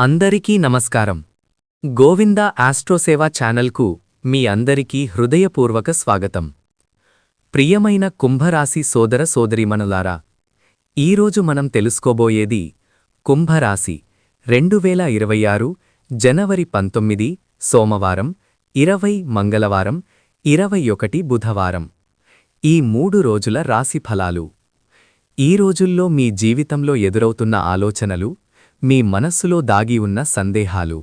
అందరికీ నమస్కారం. గోవింద ఆస్ట్రోసేవ ఛానల్కు మీ అందరికీ హృదయపూర్వక స్వాగతం. ప్రియమైన కుంభరాశి సోదర సోదరీమణులారా, ఈరోజు మనం తెలుసుకోబోయేది కుంభరాశి 2026 జనవరి 19 సోమవారం, 20 మంగళవారం, 21 బుధవారం ఈ 3 రోజుల రాశి ఫలాలు. ఈ రోజుల్లో మీ జీవితంలో ఎదురవుతున్న ఆలోచనలు, మీ మనస్సులో దాగి ఉన్న సందేహాలు,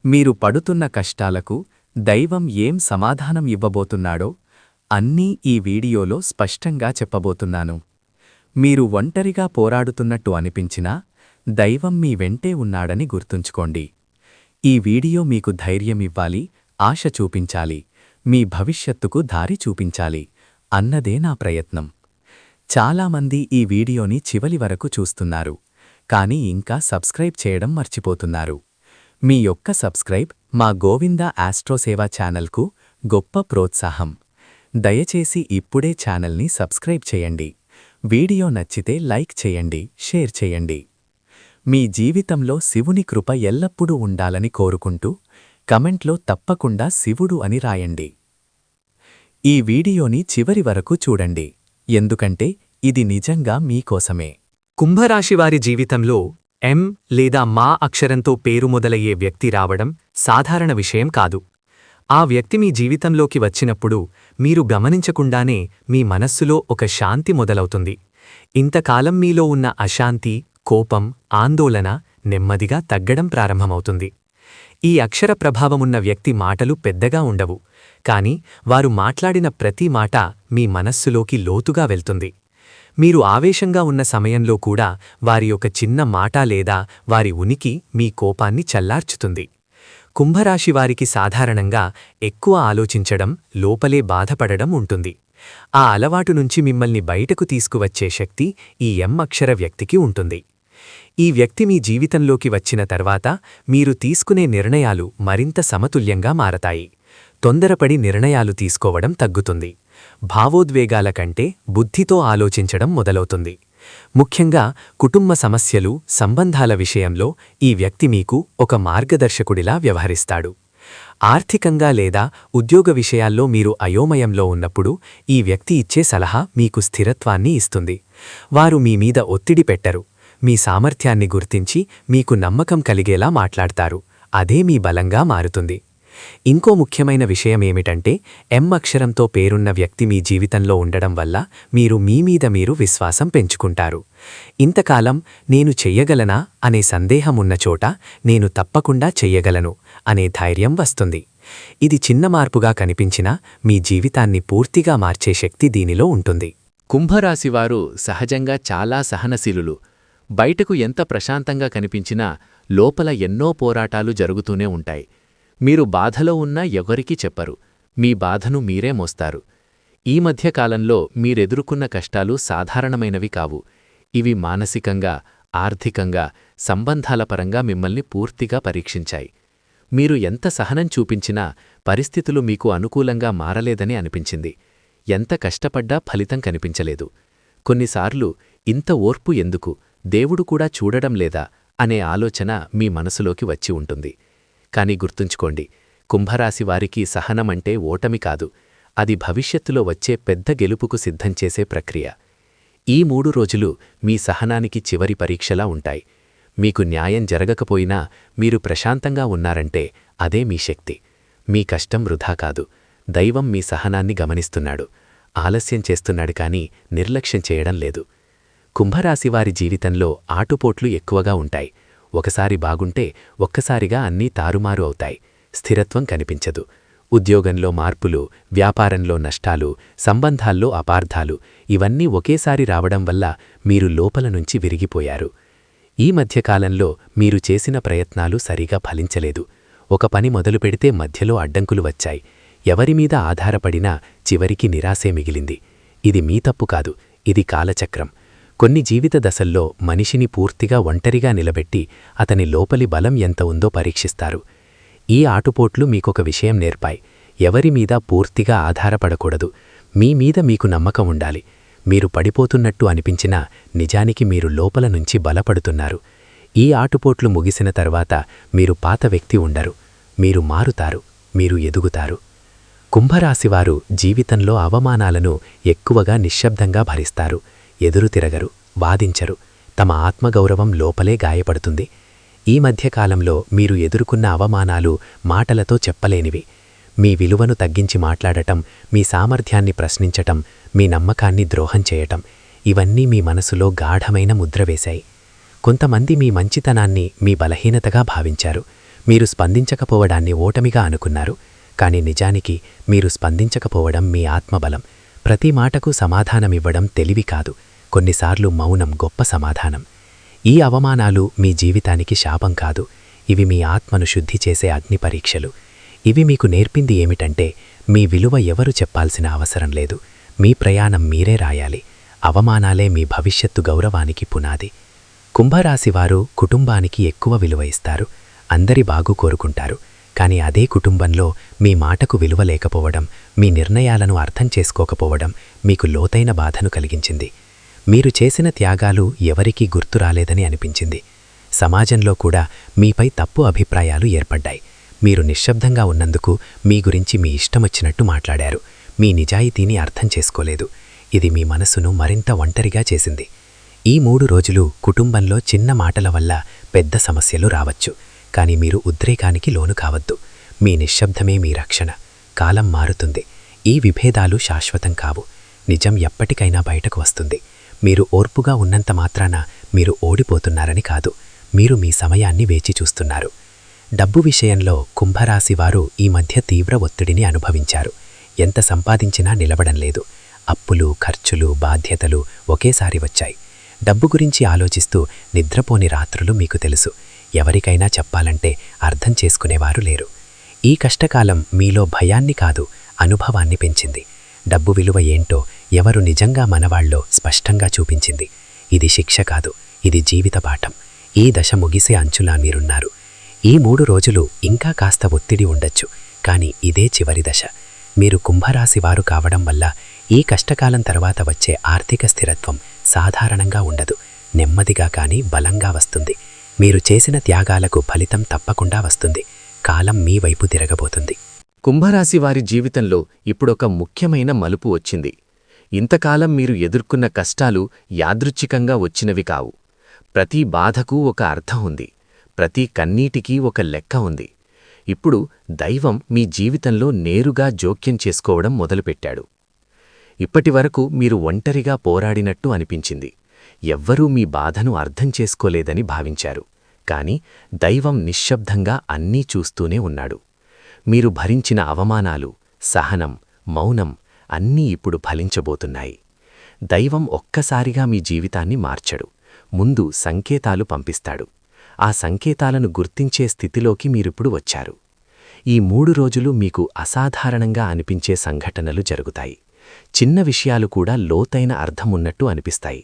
మీరు పడుతున్న కష్టాలకు దైవం ఏం సమాధానం ఇవ్వబోతున్నాడో అన్నీ ఈ వీడియోలో స్పష్టంగా చెప్పబోతున్నాను. మీరు ఒంటరిగా పోరాడుతున్నట్టు అనిపించినా దైవం మీ వెంటే ఉన్నాడని గుర్తుంచుకోండి. ఈ వీడియో మీకు ధైర్యమివ్వాలి, ఆశ చూపించాలి, మీ భవిష్యత్తుకు దారి చూపించాలి అన్నదే నా ప్రయత్నం. చాలామంది ఈ వీడియోని చివరి వరకు చూస్తున్నారు, కానీ ఇంకా సబ్స్క్రైబ్ చేయడం మర్చిపోతున్నారు. మీ యొక్క సబ్స్క్రైబ్ మా గోవింద ఆస్ట్రోసేవ ఛానల్కు గొప్ప ప్రోత్సాహం. దయచేసి ఇప్పుడే ఛానల్ని సబ్స్క్రైబ్ చేయండి. వీడియో నచ్చితే లైక్ చేయండి, షేర్ చేయండి. మీ జీవితంలో శివుని కృప ఎల్లప్పుడూ ఉండాలని కోరుకుంటూ కమెంట్లో తప్పకుండా శివుడు అని రాయండి. ఈ వీడియోని చివరి వరకు చూడండి, ఎందుకంటే ఇది నిజంగా మీకోసమే. కుంభరాశివారి జీవితంలో ఎం లేదా మా అక్షరంతో పేరు మొదలయ్యే వ్యక్తి రావడం సాధారణ విషయం కాదు. ఆ వ్యక్తి మీ జీవితంలోకి వచ్చినప్పుడు మీరు గమనించకుండానే మీ మనస్సులో ఒక శాంతి మొదలవుతుంది. ఇంతకాలం మీలో ఉన్న అశాంతి, కోపం, ఆందోళన నెమ్మదిగా తగ్గడం ప్రారంభమవుతుంది. ఈ అక్షర ప్రభావమున్న వ్యక్తి మాటలు పెద్దగా ఉండవు, కాని వారు మాట్లాడిన ప్రతి మాట మీ మనస్సులోకి లోతుగా వెళ్తుంది. మీరు ఆవేశంగా ఉన్న సమయంలో కూడా వారి యొక్క చిన్న మాట లేదా వారి ఉనికి మీ కోపాన్ని చల్లార్చుతుంది. కుంభరాశివారికి సాధారణంగా ఎక్కువ ఆలోచించడం, లోపలే బాధపడడం ఉంటుంది. ఆ అలవాటు నుంచి మిమ్మల్ని బయటకు తీసుకువచ్చే శక్తి ఈ ఎం అక్షర వ్యక్తికి ఉంటుంది. ఈ వ్యక్తి మీ జీవితంలోకి వచ్చిన తర్వాత మీరు తీసుకునే నిర్ణయాలు మరింత సమతుల్యంగా మారతాయి. తొందరపడి నిర్ణయాలు తీసుకోవడం తగ్గుతుంది. భావోద్వేగాల కంటే బుద్ధితో ఆలోచించడం మొదలవుతుంది. ముఖ్యంగా కుటుంబ సమస్యలు, సంబంధాల విషయంలో ఈ వ్యక్తి మీకు ఒక మార్గదర్శకుడిలా వ్యవహరిస్తాడు. ఆర్థికంగా లేదా ఉద్యోగ విషయాల్లో మీరు అయోమయంలో ఉన్నప్పుడు ఈ వ్యక్తి ఇచ్చే సలహా మీకు స్థిరత్వాన్ని ఇస్తుంది. వారు మీ మీద ఒత్తిడి పెట్టరు, మీ సామర్థ్యాన్ని గుర్తించి మీకు నమ్మకం కలిగేలా మాట్లాడతారు. అదే మీ బలంగా మారుతుంది. ఇంకో ముఖ్యమైన విషయమేమిటంటే, ఎం అక్షరంతో పేరున్న వ్యక్తి మీ జీవితంలో ఉండడం వల్ల మీరు మీ మీద మీరు విశ్వాసం పెంచుకుంటారు. ఇంతకాలం నేను చెయ్యగలనా అనే సందేహం ఉన్న చోట నేను తప్పకుండా చెయ్యగలను అనే ధైర్యం వస్తుంది. ఇది చిన్న మార్పుగా కనిపించినా మీ జీవితాన్ని పూర్తిగా మార్చే శక్తి దీనిలో ఉంటుంది. కుంభరాశివారు సహజంగా చాలా సహనశీలులు. బయటకు ఎంత ప్రశాంతంగా కనిపించినా లోపల ఎన్నో పోరాటాలు జరుగుతూనే ఉంటాయి. మీరు బాధలో ఉన్నా ఎవరికీ చెప్పరు, మీ బాధను మీరే మోస్తారు. ఈ మధ్యకాలంలో మీరెదుర్కొన్న కష్టాలు సాధారణమైనవి కావు. ఇవి మానసికంగా, ఆర్థికంగా, సంబంధాల పరంగా మిమ్మల్ని పూర్తిగా పరీక్షించాయి. మీరు ఎంత సహనం చూపించినా పరిస్థితులు మీకు అనుకూలంగా మారలేదని అనిపించింది. ఎంత కష్టపడ్డా ఫలితం కనిపించలేదు. కొన్నిసార్లు ఇంత ఓర్పు ఎందుకు, దేవుడు కూడా చూడడం లేదా అనే ఆలోచన మీ మనసులోకి వచ్చి ఉంటుంది. కాని గుర్తుంచుకోండి, కుంభరాశివారికి సహనమంటే ఓటమి కాదు, అది భవిష్యత్తులో వచ్చే పెద్ద గెలుపుకు సిద్ధం చేసే ప్రక్రియ. ఈ 3 రోజులు మీ సహనానికి చివరి పరీక్షలా ఉంటాయి. మీకు న్యాయం జరగకపోయినా మీరు ప్రశాంతంగా ఉన్నారంటే అదే మీ శక్తి. మీ కష్టం వృధా కాదు. దైవం మీ సహనాన్ని గమనిస్తున్నాడు. ఆలస్యం చేస్తున్నాడు కాని నిర్లక్ష్యం చేయడం లేదు. కుంభరాశివారి జీవితంలో ఆటుపోట్లు ఎక్కువగా ఉంటాయి. ఒకసారి బాగుంటే ఒక్కసారిగా అన్నీ తారుమారు అవుతాయి. స్థిరత్వం కనిపించదు. ఉద్యోగంలో మార్పులు, వ్యాపారంలో నష్టాలు, సంబంధాల్లో అపార్థాలు ఇవన్నీ ఒకేసారి రావడం వల్ల మీరు లోపల నుంచి విరిగిపోయారు. ఈ మధ్యకాలంలో మీరు చేసిన ప్రయత్నాలు సరిగా ఫలించలేదు. ఒక పని మొదలుపెడితే మధ్యలో అడ్డంకులు వచ్చాయి. ఎవరిమీద ఆధారపడినా చివరికి నిరాశే మిగిలింది. ఇది మీ తప్పు కాదు, ఇది కాలచక్రం. కొన్ని జీవిత దశల్లో మనిషిని పూర్తిగా ఒంటరిగా నిలబెట్టి అతని లోపలి బలం ఎంత ఉందో పరీక్షిస్తారు. ఈ ఆటుపోట్లు మీకొక విషయం నేర్పాయి. ఎవరిమీద పూర్తిగా ఆధారపడకూడదు. మీ మీద మీకు నమ్మకం ఉండాలి. మీరు పడిపోతున్నట్టు అనిపించినా నిజానికి మీరు లోపల నుంచి బలపడుతున్నారు. ఈ ఆటుపోట్లు ముగిసిన తర్వాత మీరు పాత వ్యక్తి ఉండరు. మీరు మారుతారు, మీరు ఎదుగుతారు. కుంభరాశివారు జీవితంలో అవమానాలను ఎక్కువగా నిశ్శబ్దంగా భరిస్తారు. ఎదురుతిరగరు, వాదించరు. తమ ఆత్మగౌరవం లోపలే గాయపడుతుంది. ఈ మధ్యకాలంలో మీరు ఎదుర్కొన్న అవమానాలు మాటలతో చెప్పలేనివి. మీ విలువను తగ్గించి మాట్లాడటం, మీ సామర్థ్యాన్ని ప్రశ్నించటం, మీ నమ్మకాన్ని ద్రోహం చేయటం, ఇవన్నీ మీ మనసులో గాఢమైన ముద్ర వేశాయి. కొంతమంది మీ మంచితనాన్ని మీ బలహీనతగా భావించారు. మీరు స్పందించకపోవడాన్ని ఓటమిగా అనుకున్నారు. కాని నిజానికి మీరు స్పందించకపోవడం మీ ఆత్మబలం. ప్రతి మాటకు సమాధానమివ్వడం తెలివి కాదు. కొన్నిసార్లు మౌనం గొప్ప సమాధానం. ఈ అవమానాలు మీ జీవితానికి శాపం కాదు. ఇవి మీ ఆత్మను శుద్ధి చేసే అగ్ని పరీక్షలు. ఇవి మీకు నేర్పింది ఏమిటంటే, మీ విలువ ఎవరు చెప్పాల్సిన అవసరం లేదు. మీ ప్రయాణం మీరే రాయాలి. అవమానాలే మీ భవిష్యత్తు గౌరవానికి పునాది. కుంభరాశివారు కుటుంబానికి ఎక్కువ విలువ ఇస్తారు. అందరి బాగు కోరుకుంటారు. కాని అదే కుటుంబంలో మీ మాటకు విలువ లేకపోవడం, మీ నిర్ణయాలను అర్థం చేసుకోకపోవడం మీకు లోతైన బాధను కలిగించింది. మీరు చేసిన త్యాగాలు ఎవరికీ గుర్తు రాలేదని అనిపించింది. సమాజంలో కూడా మీపై తప్పు అభిప్రాయాలు ఏర్పడ్డాయి. మీరు నిశ్శబ్దంగా ఉన్నందుకు మీ గురించి మీ ఇష్టమొచ్చినట్టు మాట్లాడారు. మీ నిజాయితీని అర్థం చేసుకోలేదు. ఇది మీ మనసును మరింత ఒంటరిగా చేసింది. ఈ 3 రోజులు కుటుంబంలో చిన్న మాటల వల్ల పెద్ద సమస్యలు రావచ్చు. కాని మీరు ఉద్రేకానికి లోను కావద్దు. మీ నిశ్శబ్దమే మీ రక్షణ. కాలం మారుతుంది. ఈ విభేదాలు శాశ్వతం కావు. నిజం ఎప్పటికైనా బయటకు వస్తుంది. మీరు ఓర్పుగా ఉన్నంత మాత్రాన మీరు ఓడిపోతున్నారని కాదు. మీరు మీ సమయాన్ని వేచి చూస్తున్నారు. డబ్బు విషయంలో కుంభరాశివారు ఈ మధ్య తీవ్ర ఒత్తిడిని అనుభవించారు. ఎంత సంపాదించినా నిలబడం లేదు. అప్పులు, ఖర్చులు, బాధ్యతలు ఒకేసారి వచ్చాయి. డబ్బు గురించి ఆలోచిస్తూ నిద్రపోని రాత్రులు మీకు తెలుసు. ఎవరికైనా చెప్పాలంటే అర్థం చేసుకునేవారు లేరు. ఈ కష్టకాలం మీలో భయాన్ని కాదు, అనుభవాన్ని పెంచింది. డబ్బు విలువ ఏంటో ఎవరు నిజంగా మనవాళ్ళో స్పష్టంగా చూపించింది. ఇది శిక్ష కాదు, ఇది జీవిత పాఠం. ఈ దశ ముగిసే అంచులా మీరున్నారు. ఈ 3 రోజులు ఇంకా కాస్త ఒత్తిడి ఉండొచ్చు. కాని ఇదే చివరి దశ. మీరు కుంభరాశివారు కావడం వల్ల ఈ కష్టకాలం తర్వాత వచ్చే ఆర్థిక స్థిరత్వం సాధారణంగా ఉండదు. నెమ్మదిగా కాని బలంగా వస్తుంది. మీరు చేసిన త్యాగాలకు ఫలితం తప్పకుండా వస్తుంది. కాలం మీ వైపు తిరగబోతుంది. కుంభరాశివారి జీవితంలో ఇప్పుడొక ముఖ్యమైన మలుపు వచ్చింది. ఇంతకాలం మీరు ఎదుర్కొన్న కష్టాలు యాదృచ్ఛికంగా వచ్చినవి కావు. ప్రతి బాధకు ఒక అర్థం ఉంది. ప్రతి కన్నీటికీ ఒక లెక్క ఉంది. ఇప్పుడు దైవం మీ జీవితంలో నేరుగా జోక్యం చేసుకోవడం మొదలుపెట్టాడు. ఇప్పటివరకు మీరు ఒంటరిగా పోరాడినట్టు అనిపించింది. ఎవ్వరూ మీ బాధను అర్థం చేసుకోలేదని భావించారు. కాని దైవం నిశ్శబ్దంగా అన్నీ చూస్తూనే ఉన్నాడు. మీరు భరించిన అవమానాలు, సహనం, మౌనం అన్నీ ఇప్పుడు ఫలించబోతున్నాయి. దైవం ఒక్కసారిగా మీ జీవితాన్ని మార్చడు. ముందు సంకేతాలు పంపిస్తాడు. ఆ సంకేతాలను గుర్తించే స్థితిలోకి మీరిప్పుడు వచ్చారు. ఈ 3 రోజులు మీకు అసాధారణంగా అనిపించే సంఘటనలు జరుగుతాయి. చిన్న విషయాలు కూడా లోతైన అర్థమున్నట్టు అనిపిస్తాయి.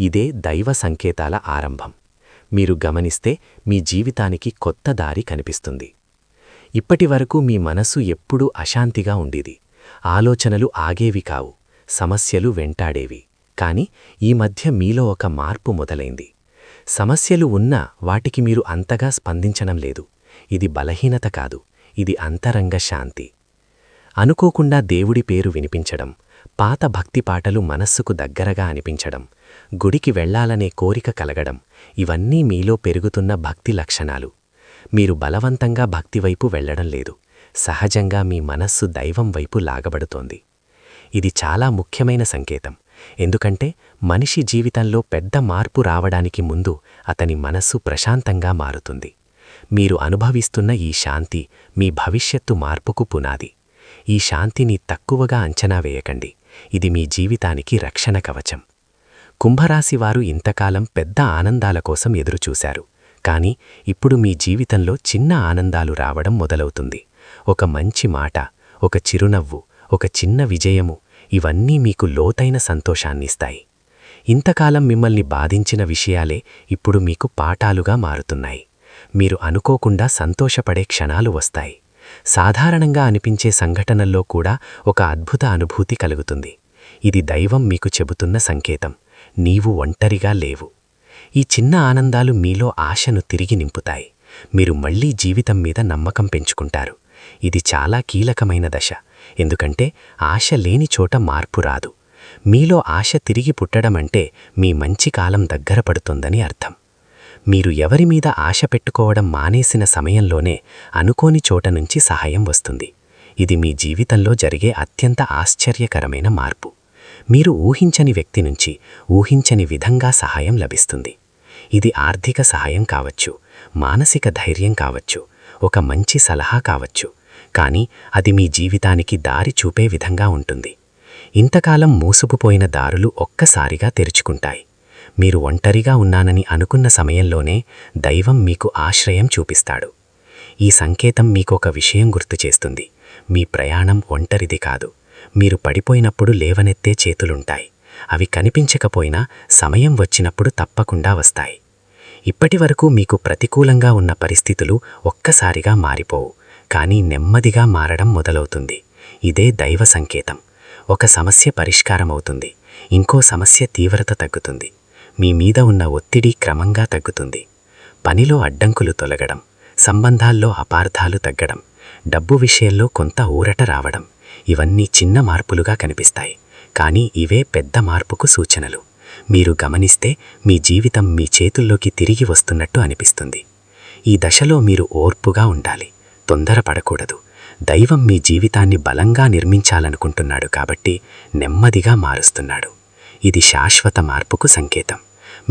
ఇదే దైవ సంకేతాల ఆరంభం. మీరు గమనిస్తే మీ జీవితానికి కొత్త దారి కనిపిస్తుంది. ఇప్పటివరకు మీ మనసు ఎప్పుడూ అశాంతిగా ఉండేది. ఆలోచనలు ఆగేవి కావు. సమస్యలు వెంటాడేవి. కాని ఈ మధ్య మీలో ఒక మార్పు మొదలైంది. సమస్యలు ఉన్నా వాటికి మీరు అంతగా స్పందించడం లేదు. ఇది బలహీనత కాదు, ఇది అంతరంగ శాంతి. అనుకోకుండా దేవుడి పేరు వినిపించడం, పాత భక్తి పాటలు మనస్సుకు దగ్గరగా అనిపించడం, గుడికి వెళ్లాలనే కోరిక కలగడం, ఇవన్నీ మీలో పెరుగుతున్న భక్తి లక్షణాలు. మీరు బలవంతంగా భక్తివైపు వెళ్లడం లేదు. సహజంగా మీ మనస్సు దైవం వైపు లాగబడుతోంది. ఇది చాలా ముఖ్యమైన సంకేతం. ఎందుకంటే మనిషి జీవితంలో పెద్ద మార్పు రావడానికి ముందు అతని మనస్సు ప్రశాంతంగా మారుతుంది. మీరు అనుభవిస్తున్న ఈ శాంతి మీ భవిష్యత్తు మార్పుకు పునాది. ఈ శాంతిని తక్కువగా అంచనా వేయకండి. ఇది మీ జీవితానికి రక్షణ కవచం. కుంభరాశివారు ఇంతకాలం పెద్ద ఆనందాల కోసం ఎదురుచూశారు. కాని ఇప్పుడు మీ జీవితంలో చిన్న ఆనందాలు రావడం మొదలవుతుంది. ఒక మంచి మాట, ఒక చిరునవ్వు, ఒక చిన్న విజయము, ఇవన్నీ మీకు లోతైన సంతోషాన్నిస్తాయి. ఇంతకాలం మిమ్మల్ని బాధించిన విషయాలే ఇప్పుడు మీకు పాఠాలుగా మారుతున్నాయి. మీరు అనుకోకుండా సంతోషపడే క్షణాలు వస్తాయి. సాధారణంగా అనిపించే సంఘటనల్లో కూడా ఒక అద్భుత అనుభూతి కలుగుతుంది. ఇది దైవం మీకు చెబుతున్న సంకేతం. నీవు ఒంటరిగా లేవు. ఈ చిన్న ఆనందాలు మీలో ఆశను తిరిగి నింపుతాయి. మీరు మళ్లీ జీవితం మీద నమ్మకం పెంచుకుంటారు. ఇది చాలా కీలకమైన దశ, ఎందుకంటే ఆశ లేని చోట మార్పు రాదు. మీలో ఆశ తిరిగి పుట్టడమంటే మీ మంచి కాలం దగ్గర పడుతుందని అర్థం. మీరు ఎవరి మీద ఆశ పెట్టుకోవడం మానేసిన సమయంలోనే అనుకోని చోట నుంచి సహాయం వస్తుంది. ఇది మీ జీవితంలో జరిగే అత్యంత ఆశ్చర్యకరమైన మార్పు. మీరు ఊహించని వ్యక్తి నుంచి ఊహించని విధంగా సహాయం లభిస్తుంది. ఇది ఆర్థిక సహాయం కావచ్చు, మానసిక ధైర్యం కావచ్చు, ఒక మంచి సలహా కావచ్చు, కానీ అది మీ జీవితానికి దారి చూపే విధంగా ఉంటుంది. ఇంతకాలం మూసుకుపోయిన దారులు ఒక్కసారిగా తెరుచుకుంటాయి. మీరు ఒంటరిగా ఉన్నానని అనుకున్న సమయంలోనే దైవం మీకు ఆశ్రయం చూపిస్తాడు. ఈ సంకేతం మీకొక విషయం గుర్తుచేస్తుంది: మీ ప్రయాణం ఒంటరిది కాదు. మీరు పడిపోయినప్పుడు లేవనెత్తే చేతులుంటాయి. అవి కనిపించకపోయినా సమయం వచ్చినప్పుడు తప్పకుండా వస్తాయి. ఇప్పటివరకు మీకు ప్రతికూలంగా ఉన్న పరిస్థితులు ఒక్కసారిగా మారిపోవు, కానీ నెమ్మదిగా మారడం మొదలవుతుంది. ఇదే దైవ సంకేతం. ఒక సమస్య పరిష్కారమవుతుంది, ఇంకో సమస్య తీవ్రత తగ్గుతుంది. మీ మీద ఉన్న ఒత్తిడి క్రమంగా తగ్గుతుంది. పనిలో అడ్డంకులు తొలగడం, సంబంధాల్లో అపార్థాలు తగ్గడం, డబ్బు విషయంలో కొంత ఊరట రావడం, ఇవన్నీ చిన్న మార్పులుగా కనిపిస్తాయి, కానీ ఇవే పెద్ద మార్పుకు సూచనలు. మీరు గమనిస్తే మీ జీవితం మీ చేతుల్లోకి తిరిగి వస్తున్నట్టు అనిపిస్తుంది. ఈ దశలో మీరు ఓర్పుగా ఉండాలి, తొందరపడకూడదు. దైవం మీ జీవితాన్ని బలంగా నిర్మించాలనుకుంటున్నాడు కాబట్టి నెమ్మదిగా మారుస్తున్నాడు. ఇది శాశ్వత మార్పుకు సంకేతం.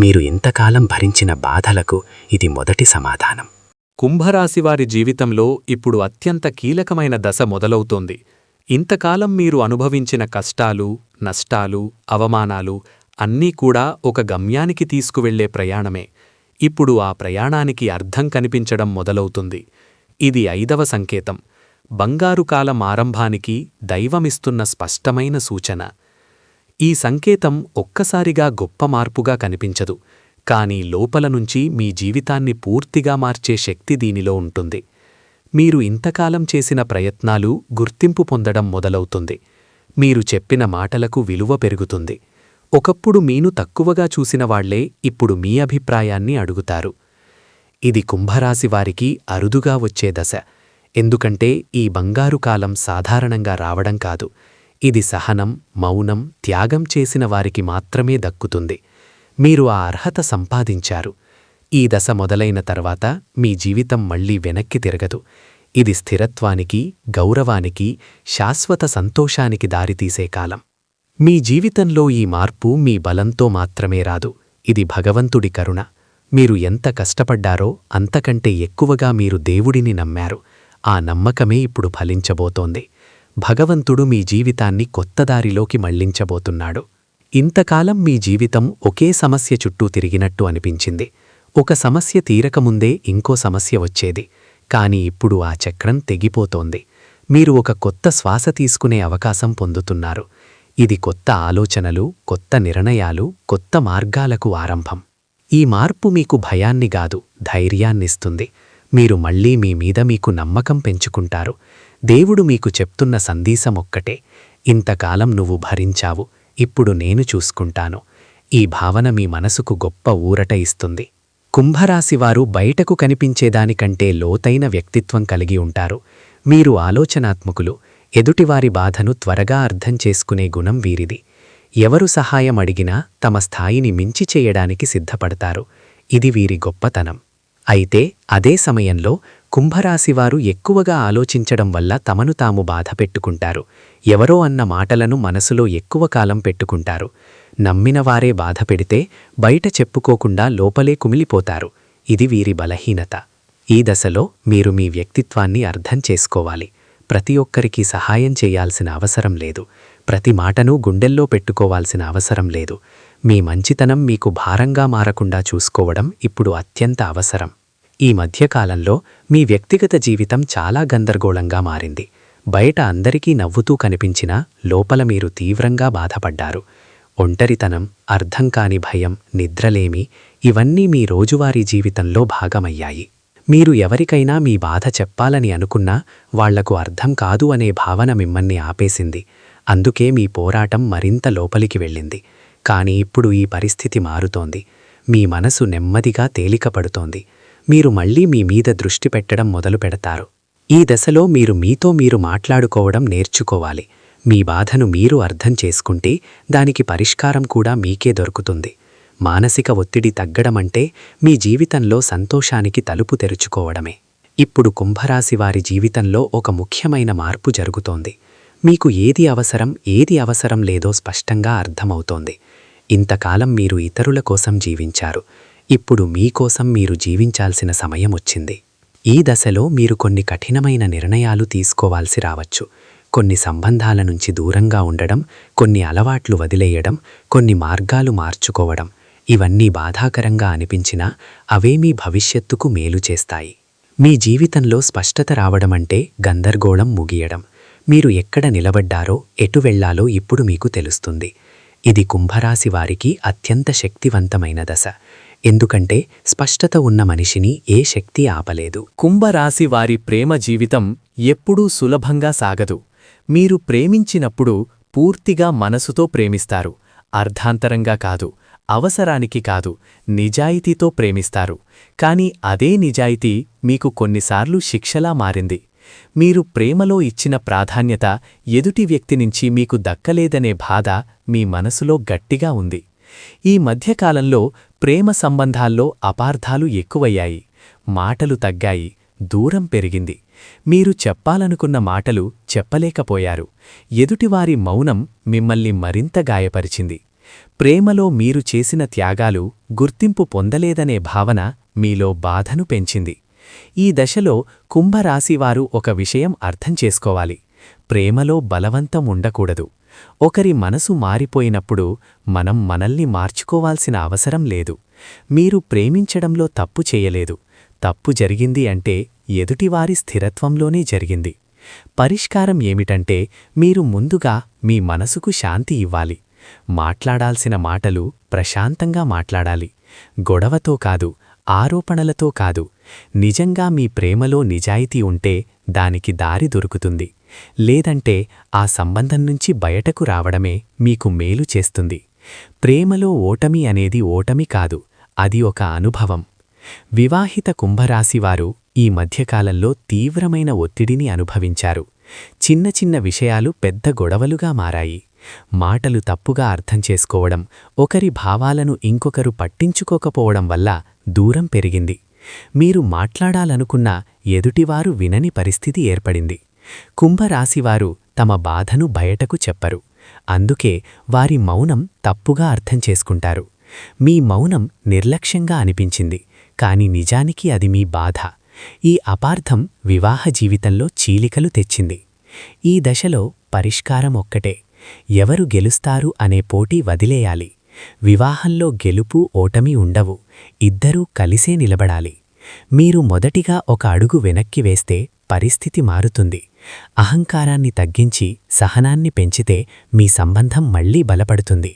మీరు ఇంతకాలం భరించిన బాధలకు ఇది మొదటి సమాధానం. కుంభరాశివారి జీవితంలో ఇప్పుడు అత్యంత కీలకమైన దశ మొదలవుతోంది. ఇంతకాలం మీరు అనుభవించిన కష్టాలు, నష్టాలు, అవమానాలు అన్నీ కూడా ఒక గమ్యానికి తీసుకువెళ్లే ప్రయాణమే. ఇప్పుడు ఆ ప్రయాణానికి అర్థం కనిపించడం మొదలవుతుంది. ఇది 5వ సంకేతం, బంగారు కాలం ఆరంభానికి దైవమిస్తున్న స్పష్టమైన సూచన. ఈ సంకేతం ఒక్కసారిగా గొప్ప మార్పుగా కనిపించదు, కానీ లోపల నుంచి మీ జీవితాన్ని పూర్తిగా మార్చే శక్తి దీనిలో ఉంటుంది. మీరు ఇంతకాలం చేసిన ప్రయత్నాలు గుర్తింపు పొందడం మొదలవుతుంది. మీరు చెప్పిన మాటలకు విలువ పెరుగుతుంది. ఒకప్పుడు మీను తక్కువగా చూసిన వాళ్లే ఇప్పుడు మీ అభిప్రాయాన్ని అడుగుతారు. ఇది కుంభరాశివారికి అరుదుగా వచ్చే దశ, ఎందుకంటే ఈ బంగారు కాలం సాధారణంగా రావడం కాదు. ఇది సహనం, మౌనం, త్యాగం చేసిన వారికి మాత్రమే దక్కుతుంది. మీరు ఆ అర్హత సంపాదించారు. ఈ దశ మొదలైన తర్వాత మీ జీవితం మళ్లీ వెనక్కి తిరగదు. ఇది స్థిరత్వానికి, గౌరవానికి, శాశ్వత సంతోషానికి దారితీసే కాలం. మీ జీవితంలో ఈ మార్పు మీ బలంతో మాత్రమే రాదు, ఇది భగవంతుడి కరుణ. మీరు ఎంత కష్టపడ్డారో అంతకంటే ఎక్కువగా మీరు దేవుడిని నమ్మారు. ఆ నమ్మకమే ఇప్పుడు ఫలించబోతోంది. భగవంతుడు మీ జీవితాన్ని కొత్త దారిలోకి మళ్లించబోతున్నాడు. ఇంతకాలం మీ జీవితం ఒకే సమస్య చుట్టూ తిరిగినట్టు అనిపించింది. ఒక సమస్య తీరకముందే ఇంకో సమస్య వచ్చేది. కాని ఇప్పుడు ఆ చక్రం తెగిపోతోంది. మీరు ఒక కొత్త శ్వాస తీసుకునే అవకాశం పొందుతున్నారు. ఇది కొత్త ఆలోచనలు, కొత్త నిర్ణయాలు, కొత్త మార్గాలకు ఆరంభం. ఈ మార్పు మీకు భయాన్ని గాదు, ధైర్యాన్నిస్తుంది. మీరు మళ్లీ మీ మీద మీకు నమ్మకం పెంచుకుంటారు. దేవుడు మీకు చెప్తున్న సందేశమొక్కటే: ఇంతకాలం నువ్వు భరించావు, ఇప్పుడు నేను చూసుకుంటాను. ఈ భావన మీ మనసుకు గొప్ప ఊరట ఇస్తుంది. కుంభరాశివారు బయటకు కనిపించేదానికంటే లోతైన వ్యక్తిత్వం కలిగి ఉంటారు. మీరు ఆలోచనాత్మకులు, ఎదుటివారి బాధను త్వరగా అర్థం చేసుకునే గుణం వీరిది. ఎవరు సహాయం అడిగినా తమ స్థాయిని మించి చేయడానికి సిద్ధపడతారు. ఇది వీరి గొప్పతనం. అయితే అదే సమయంలో కుంభరాశివారు ఎక్కువగా ఆలోచించడం వల్ల తమను తాము బాధపెట్టుకుంటారు. ఎవరో అన్న మాటలను మనసులో ఎక్కువ కాలం పెట్టుకుంటారు. నమ్మినవారే బాధపెడితే బయట చెప్పుకోకుండా లోపలే కుమిలిపోతారు. ఇది వీరి బలహీనత. ఈ దశలో మీరు మీ వ్యక్తిత్వాన్ని అర్థం చేసుకోవాలి. ప్రతి ఒక్కరికి సహాయం చేయాల్సిన అవసరం లేదు. ప్రతి మాటను గుండెల్లో పెట్టుకోవాల్సిన అవసరం లేదు. మీ మంచితనం మీకు భారంగా మారకుండా చూసుకోవడం ఇప్పుడు అత్యంత అవసరం. ఈ మధ్యకాలంలో మీ వ్యక్తిగత జీవితం చాలా గందరగోళంగా మారింది. బయట అందరికీ నవ్వుతూ కనిపించినా లోపల మీరు తీవ్రంగా బాధపడ్డారు. ఒంటరితనం, అర్థం కాని భయం, నిద్రలేమి ఇవన్నీ మీ రోజువారీ జీవితంలో భాగమయ్యాయి. మీరు ఎవరికైనా మీ బాధ చెప్పాలని అనుకున్నా వాళ్లకు అర్థం కాదు అనే భావన మిమ్మల్ని ఆపేసింది. అందుకే మీ పోరాటం మరింత లోపలికి వెళ్ళింది. కానీ ఇప్పుడు ఈ పరిస్థితి మారుతోంది. మీ మనసు నెమ్మదిగా తేలికపడుతోంది. మీరు మళ్ళీ మీ మీద దృష్టి పెట్టడం మొదలు పెడతారు. ఈ దశలో మీరు మీతో మీరు మాట్లాడుకోవడం నేర్చుకోవాలి. మీ బాధను మీరు అర్థం చేసుకుంటే దానికి పరిష్కారం కూడా మీకే దొరుకుతుంది. మానసిక ఒత్తిడి తగ్గడమంటే మీ జీవితంలో సంతోషానికి తలుపు తెరుచుకోవడమే. ఇప్పుడు కుంభరాశి వారి జీవితంలో ఒక ముఖ్యమైన మార్పు జరుగుతోంది. మీకు ఏది అవసరం లేదో స్పష్టంగా అర్థమవుతోంది. ఇంతకాలం మీరు ఇతరుల కోసం జీవించారు. ఇప్పుడు మీకోసం మీరు జీవించాల్సిన సమయం వచ్చింది. ఈ దశలో మీరు కొన్ని కఠినమైన నిర్ణయాలు తీసుకోవాల్సి రావచ్చు. కొన్ని సంబంధాల నుంచి దూరంగా ఉండడం, కొన్ని అలవాట్లు వదిలేయడం, కొన్ని మార్గాలు మార్చుకోవడం. ఇవన్నీ బాధాకరంగా అనిపించినా అవే మీ భవిష్యత్తుకు మేలు చేస్తాయి. మీ జీవితంలో స్పష్టత రావడమంటే గందరగోళం ముగియడం. మీరు ఎక్కడ నిలబడ్డారో, ఎటు వెళ్లాలో ఇప్పుడు మీకు తెలుస్తుంది. ఇది కుంభరాశి వారికి అత్యంత శక్తివంతమైన దశ. ఎందుకంటే స్పష్టత ఉన్న మనిషిని ఏ శక్తి ఆపలేదు. కుంభరాశి వారి ప్రేమ జీవితం ఎప్పుడూ సులభంగా సాగదు. మీరు ప్రేమించినప్పుడు పూర్తిగా మనసుతో ప్రేమిస్తారు. అర్ధాంతరంగా కాదు, అవసరానికి కాదు, నిజాయితీతో ప్రేమిస్తారు. కాని అదే నిజాయితీ మీకు కొన్నిసార్లు శిక్షలా మారింది. మీరు ప్రేమలో ఇచ్చిన ప్రాధాన్యత ఎదుటి వ్యక్తి నుంచి మీకు దక్కలేదనే బాధ మీ మనసులో గట్టిగా ఉంది. ఈ మధ్యకాలంలో ప్రేమ సంబంధాల్లో అపార్థాలు ఎక్కువయ్యాయి. మాటలు తగ్గాయి, దూరం పెరిగింది. మీరు చెప్పాలనుకున్న మాటలు చెప్పలేకపోయారు. ఎదుటివారి మౌనం మిమ్మల్ని మరింత గాయపరిచింది. ప్రేమలో మీరు చేసిన త్యాగాలు గుర్తింపు పొందలేదనే భావన మీలో బాధను పెంచింది. ఈ దశలో కుంభరాశివారు ఒక విషయం అర్థం చేసుకోవాలి. ప్రేమలో బలవంతం ఉండకూడదు. ఒకరి మనసు మారిపోయినప్పుడు మనం మనల్ని మార్చుకోవాల్సిన అవసరం లేదు. మీరు ప్రేమించడంలో తప్పు చేయలేదు. తప్పు జరిగింది అంటే ఎదుటివారి స్థిరత్వంలోనే జరిగింది. పరిష్కారం ఏమిటంటే మీరు ముందుగా మీ మనసుకు శాంతి ఇవ్వాలి. మాట్లాడాల్సిన మాటలు ప్రశాంతంగా మాట్లాడాలి. గొడవతో కాదు, ఆరోపణలతో కాదు. నిజంగా మీ ప్రేమలో నిజాయితీ ఉంటే దానికి దారి దొరుకుతుంది. లేదంటే ఆ సంబంధం నుంచి బయటకు రావడమే మీకు మేలు చేస్తుంది. ప్రేమలో ఓటమి అనేది ఓటమి కాదు, అది ఒక అనుభవం. వివాహిత కుంభరాశివారు ఈ మధ్యకాలంలో తీవ్రమైన ఒత్తిడిని అనుభవించారు. చిన్న చిన్న విషయాలు పెద్ద గొడవలుగా మారాయి. మాటలు తప్పుగా అర్థం చేసుకోవడం, ఒకరి భావాలను ఇంకొకరు పట్టించుకోకపోవడం వల్ల దూరం పెరిగింది. మీరు మాట్లాడాలనుకున్నా ఎదుటివారు వినని పరిస్థితి ఏర్పడింది. కుంభరాశివారు తమ బాధను బయటకు చెప్పరు. అందుకే వారి మౌనం తప్పుగా అర్థం చేసుకుంటారు. మీ మౌనం నిర్లక్ష్యంగా అనిపించింది, కాని నిజానికి అది మీ బాధ. ఈ అపార్థం వివాహ జీవితంలో చీలికలు తెచ్చింది. ఈ దశలో పరిష్కారం ఒక్కటే. ఎవరు గెలుస్తారు అనే పోటీ వదిలేయాలి. వివాహంలో గెలుపు ఓటమి ఉండవు. ఇద్దరూ కలిసే నిలబడాలి. మీరు మొదటిగా ఒక అడుగు వెనక్కి వేస్తే పరిస్థితి మారుతుంది. అహంకారాన్ని తగ్గించి సహనాన్ని పెంచితే మీ సంబంధం మళ్లీ బలపడుతుంది.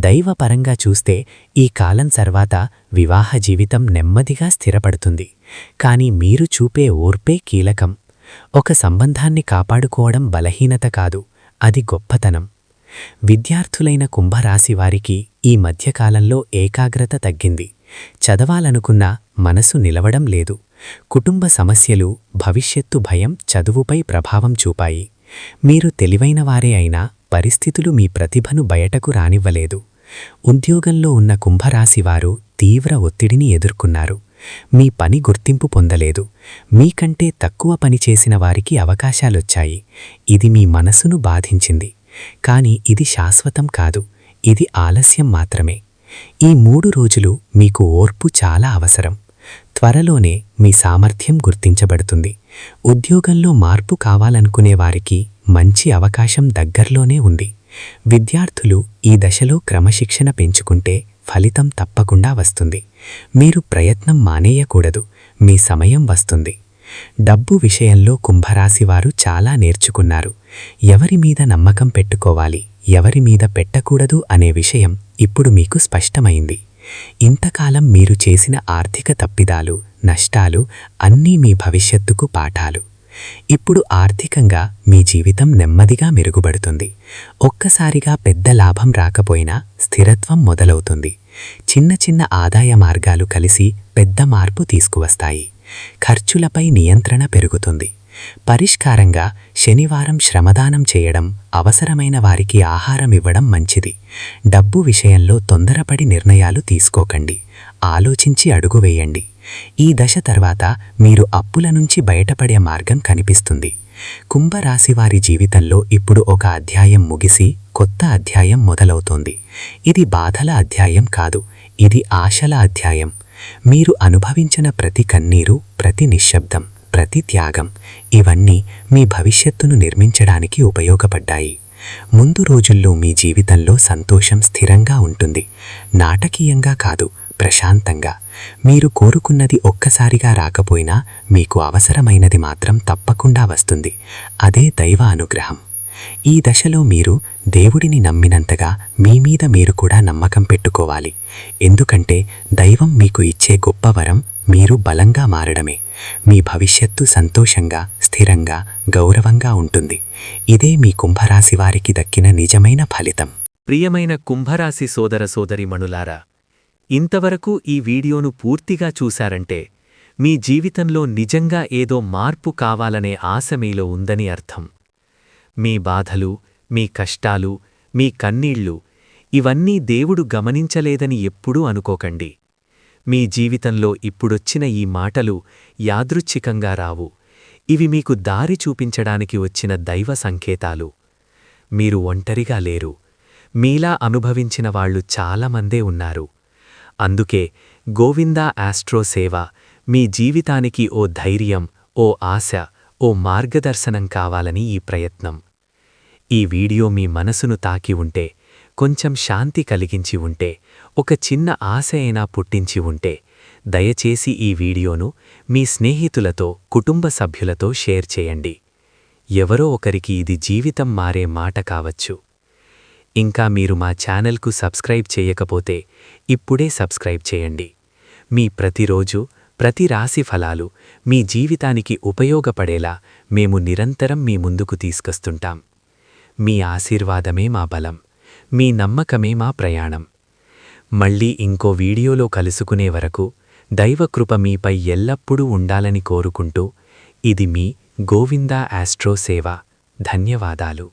దైవపరంగా చూస్తే ఈ కాలం తర్వాత వివాహ జీవితం నెమ్మదిగా స్థిరపడుతుంది. కాని మీరు చూపే ఓర్పే కీలకం. ఒక సంబంధాన్ని కాపాడుకోవడం బలహీనత కాదు, అది గొప్పతనం. విద్యార్థులైన కుంభరాశివారికి ఈ మధ్యకాలంలో ఏకాగ్రత తగ్గింది. చదవాలనుకున్నా మనసు నిలవడం లేదు. కుటుంబ సమస్యలు, భవిష్యత్తు భయం చదువుపై ప్రభావం చూపాయి. మీరు తెలివైనవారే అయినా పరిస్థితులు మీ ప్రతిభను బయటకు రానివ్వలేదు. ఉద్యోగంలో ఉన్న కుంభరాశివారు తీవ్ర ఒత్తిడిని ఎదుర్కొన్నారు. మీ పని గుర్తింపు పొందలేదు. మీకంటే తక్కువ పని చేసిన వారికి అవకాశాలొచ్చాయి. ఇది మీ మనసును బాధించింది. కాని ఇది శాశ్వతం కాదు, ఇది ఆలస్యం మాత్రమే. ఈ 3 రోజులు మీకు ఓర్పు చాలా అవసరం. త్వరలోనే మీ సామర్థ్యం గుర్తించబడుతుంది. ఉద్యోగంలో మార్పు కావాలనుకునేవారికి మంచి అవకాశం దగ్గర్లోనే ఉంది. విద్యార్థులు ఈ దశలో క్రమశిక్షణ పెంచుకుంటే ఫలితం తప్పకుండా వస్తుంది. మీరు ప్రయత్నం మానేయకూడదు, మీ సమయం వస్తుంది. డబ్బు విషయంలో కుంభరాశివారు చాలా నేర్చుకున్నారు. ఎవరి మీద నమ్మకం పెట్టుకోవాలి, ఎవరి మీద పెట్టకూడదు అనే విషయం ఇప్పుడు మీకు స్పష్టమైంది. ఇంతకాలం మీరు చేసిన ఆర్థిక తప్పిదాలు, నష్టాలు అన్నీ మీ భవిష్యత్తుకు పాఠాలు. ఇప్పుడు ఆర్థికంగా మీ జీవితం నెమ్మదిగా మెరుగుపడుతుంది. ఒక్కసారిగా పెద్ద లాభం రాకపోయినా స్థిరత్వం మొదలవుతుంది. చిన్న చిన్న ఆదాయ మార్గాలు కలిసి పెద్ద మార్పు తీసుకువస్తాయి. ఖర్చులపై నియంత్రణ పెరుగుతుంది. పరిష్కారంగా శనివారం శ్రమదానం చేయడం, అవసరమైన వారికి ఆహారం ఇవ్వడం మంచిది. డబ్బు విషయంలో తొందరపడి నిర్ణయాలు తీసుకోకండి. ఆలోచించి అడుగు వేయండి. ఈ దశ తర్వాత మీరు అప్పుల నుంచి బయటపడే మార్గం కనిపిస్తుంది. కుంభరాశివారి జీవితంలో ఇప్పుడు ఒక అధ్యాయం ముగిసి కొత్త అధ్యాయం మొదలవుతోంది. ఇది బాధల అధ్యాయం కాదు, ఇది ఆశల అధ్యాయం. మీరు అనుభవించిన ప్రతి కన్నీరు, ప్రతి నిశ్శబ్దం, ప్రతి త్యాగం, ఇవన్నీ మీ భవిష్యత్తును నిర్మించడానికి ఉపయోగపడ్డాయి. ముందు రోజుల్లో మీ జీవితంలో సంతోషం స్థిరంగా ఉంటుంది. నాటకీయంగా కాదు, ప్రశాంతంగా. మీరు కోరుకున్నది ఒక్కసారిగా రాకపోయినా మీకు అవసరమైనది మాత్రం తప్పకుండా వస్తుంది. అదే దైవ అనుగ్రహం. ఈ దశలో మీరు దేవుడిని నమ్మినంతగా మీ మీద మీరు కూడా నమ్మకం పెట్టుకోవాలి. ఎందుకంటే దైవం మీకు ఇచ్చే గొప్ప వరం మీరు బలంగా మారడమే. మీ భవిష్యత్తు సంతోషంగా, స్థిరంగా, గౌరవంగా ఉంటుంది. ఇదే మీ కుంభరాశి వారికి దక్కిన నిజమైన ఫలితం. ప్రియమైన కుంభరాశి సోదర సోదరీమణులారా, ఇంతవరకు ఈ వీడియోను పూర్తిగా చూశారంటే మీ జీవితంలో నిజంగా ఏదో మార్పు కావాలనే ఆశ మీలో ఉందని అర్థం. మీ బాధలు, మీ కష్టాలు, మీ కన్నీళ్లు ఇవన్నీ దేవుడు గమనించలేదని ఎప్పుడూ అనుకోకండి. మీ జీవితంలో ఇప్పుడొచ్చిన ఈ మాటలు యాదృచ్ఛికంగా రావు. ఇవి మీకు దారి చూపించడానికి వచ్చిన దైవ సంకేతాలు. మీరు ఒంటరిగా లేరు. మీలా అనుభవించిన వాళ్ళు చాలామందే ఉన్నారు. అందుకే గోవిందా ఆస్ట్రో సేవ మీ జీవితానికి ఓ ధైర్యం, ఓ ఆశ, ఓ మార్గదర్శనం కావాలని ఈ ప్రయత్నం. ఈ వీడియో మీ మనసును తాకి ఉంటే, కొంచెం శాంతి కలిగించి ఉంటే, ఒక చిన్న ఆశ అయినా పుట్టించి ఉంటే, దయచేసి ఈ వీడియోను మీ స్నేహితులతో, కుటుంబ సభ్యులతో షేర్ చేయండి. ఎవరో ఒకరికి ఇది జీవితం మారే మాట కావచ్చు. ఇంకా మీరు మా ఛానల్కు సబ్స్క్రైబ్ చేయకపోతే ఇప్పుడే సబ్స్క్రైబ్ చేయండి. మీ ప్రతిరోజు, ప్రతి రాశి ఫలాలు మీ జీవితానికి ఉపయోగపడేలా మేము నిరంతరం మీ ముందుకు తీసుకొస్తుంటాం. మీ ఆశీర్వాదమే మా బలం, మీ నమ్మకమే మా ప్రయాణం. మళ్ళీ ఇంకో వీడియోలో కలుసుకునే వరకు దైవకృప మీపై ఎల్లప్పుడూ ఉండాలని కోరుకుంటూ, ఇది మీ గోవిందా ఆస్ట్రో సేవ. ధన్యవాదాలు.